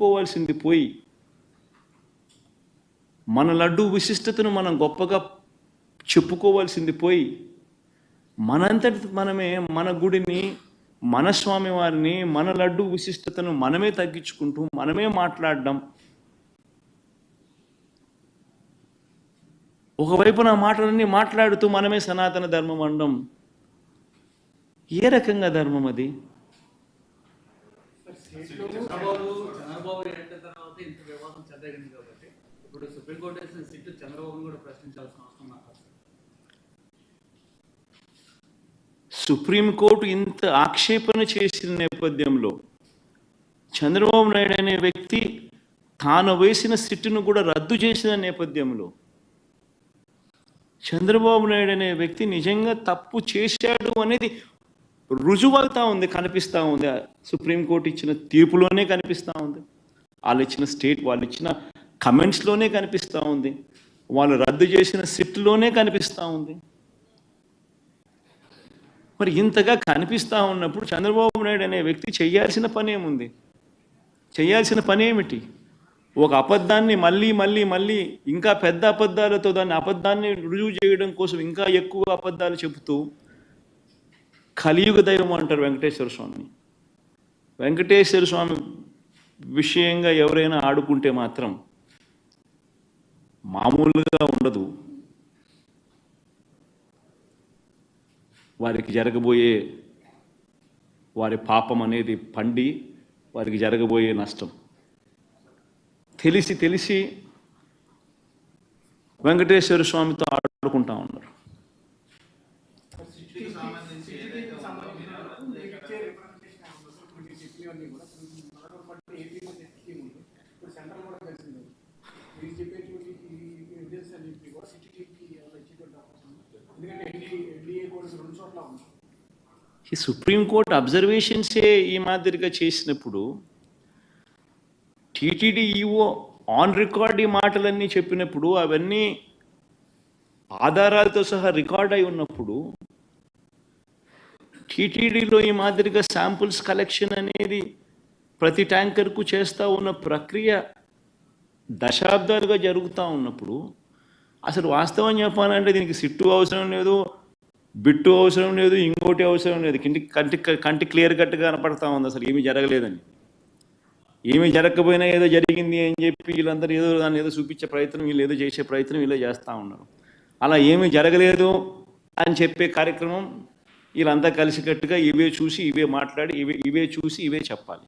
చెప్పుకోవాల్సింది పోయి మన లడ్డు విశిష్టతను మనం గొప్పగా చెప్పుకోవాల్సింది పోయి మనంతటి మనమే మన గుడిని, మన స్వామివారిని, మన లడ్డు విశిష్టతను మనమే తగ్గించుకుంటూ మనమే మాట్లాడడం, ఒకవైపున మాటలన్నీ మాట్లాడుతూ మనమే సనాతన ధర్మం అనడం ఏ రకంగా ధర్మం అది? సుప్రీంకోర్టు ఇంత ఆక్షేపణ చేసిన నేపథ్యంలో చంద్రబాబు నాయుడు అనే వ్యక్తి తాను వేసిన సిట్టును కూడా రద్దు చేసిన నేపథ్యంలో చంద్రబాబు నాయుడు అనే వ్యక్తి నిజంగా తప్పు చేశాడు అనేది రుజువవుతా ఉంది, కనిపిస్తూ ఉంది. సుప్రీంకోర్టు ఇచ్చిన తీర్పులోనే కనిపిస్తూ ఉంది, వాళ్ళు ఇచ్చిన కమెంట్స్లోనే కనిపిస్తూ ఉంది, వాళ్ళు రద్దు చేసిన సిట్లోనే కనిపిస్తూ ఉంది. మరి ఇంతగా కనిపిస్తూ ఉన్నప్పుడు చంద్రబాబు నాయుడు అనే వ్యక్తి చేయాల్సిన పని ఏముంది? చేయాల్సిన పని ఏమిటి? ఒక అబద్ధాన్ని మళ్ళీ ఇంకా పెద్ద అబద్ధాలతో దాన్ని అబద్ధాన్ని రుజువు చేయడం కోసం ఇంకా ఎక్కువ అబద్ధాలు చెబుతూ కలియుగ దైవం అంటారు వెంకటేశ్వర స్వామిని. వెంకటేశ్వర స్వామి విషయంగా ఎవరైనా ఆడుకుంటే మాత్రం మామూలుగా ఉండదు. వారికి జరగబోయే వారి పాపం అనేది పండి వారికి జరగబోయే నష్టం తెలిసి వెంకటేశ్వర స్వామితో ఆడుకుంటా ఉన్నారు. ఈ సుప్రీంకోర్టు అబ్జర్వేషన్సే ఈ మాదిరిగా చేసినప్పుడు టీటీడీ ఈఓ ఆన్ రికార్డ్ ఈ మాటలన్నీ చెప్పినప్పుడు అవన్నీ ఆధారాలతో సహా రికార్డ్ అయి ఉన్నప్పుడు టీటీడీలో ఈ మాదిరిగా శాంపుల్స్ కలెక్షన్ అనేది ప్రతి ట్యాంకర్కు చేస్తూ ఉన్న ప్రక్రియ దశాబ్దాలుగా జరుగుతూ ఉన్నప్పుడు అసలు వాస్తవం చెప్పాలంటే దీనికి సిట్టు అవసరం లేదు, బిట్టు అవసరం లేదు, ఇంకోటి అవసరం లేదు. కంటి క్లియర్ కట్గా కనపడతా ఉంది అసలు ఏమీ జరగలేదని. ఏమీ జరగకపోయినా ఏదో జరిగింది అని చెప్పి వీళ్ళందరూ దాన్ని ఏదో చూపించే ప్రయత్నం, వీళ్ళు ఏదో చేసే ప్రయత్నం వీళ్ళు చేస్తూ ఉన్నారు. అలా ఏమీ జరగలేదు అని చెప్పే కార్యక్రమం వీళ్ళంతా కలిసికట్టుగా ఇవే చూసి ఇవే మాట్లాడి ఇవే చూసి ఇవే చెప్పాలి.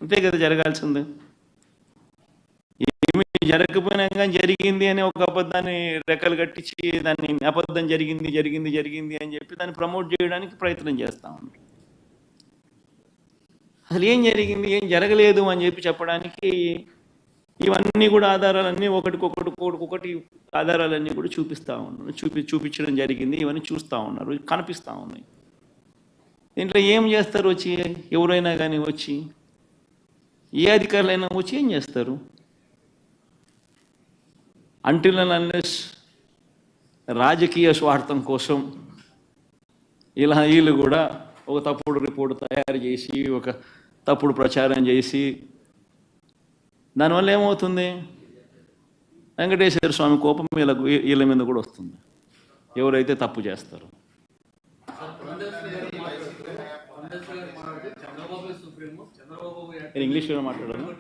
అంతే కదా జరగాల్సిందే. ఏమి జరగకపోయినా కానీ జరిగింది అని ఒక అబద్ధాన్ని రెక్కలు కట్టించి దాన్ని అబద్ధం జరిగింది అని చెప్పి దాన్ని ప్రమోట్ చేయడానికి ప్రయత్నం చేస్తూ ఉన్నారు. అసలు ఏం జరిగింది, ఏం జరగలేదు అని చెప్పి చెప్పడానికి ఇవన్నీ కూడా ఆధారాలన్నీ ఒకటి ఆధారాలన్నీ కూడా చూపిస్తూ ఉన్నారు, చూపించడం జరిగింది. ఇవన్నీ చూస్తూ ఉన్నారు, కనిపిస్తూ ఉన్నాయి. దీంట్లో ఏం చేస్తారు? వచ్చి ఎవరైనా కానీ వచ్చి ఏ అధికారులైనా వచ్చి ఏం చేస్తారు? అంటిల్ అండ్ అన్లెస్ రాజకీయ స్వార్థం కోసం వీళ్ళు కూడా ఒక తప్పుడు రిపోర్ట్ తయారు చేసి ఒక తప్పుడు ప్రచారం చేసి దానివల్ల ఏమవుతుంది? వెంకటేశ్వర స్వామి కోపం వీళ్ళ మీద కూడా వస్తుంది, ఎవరైతే తప్పు చేస్తారో. ఇంగ్లీష్లో మాట్లాడారు.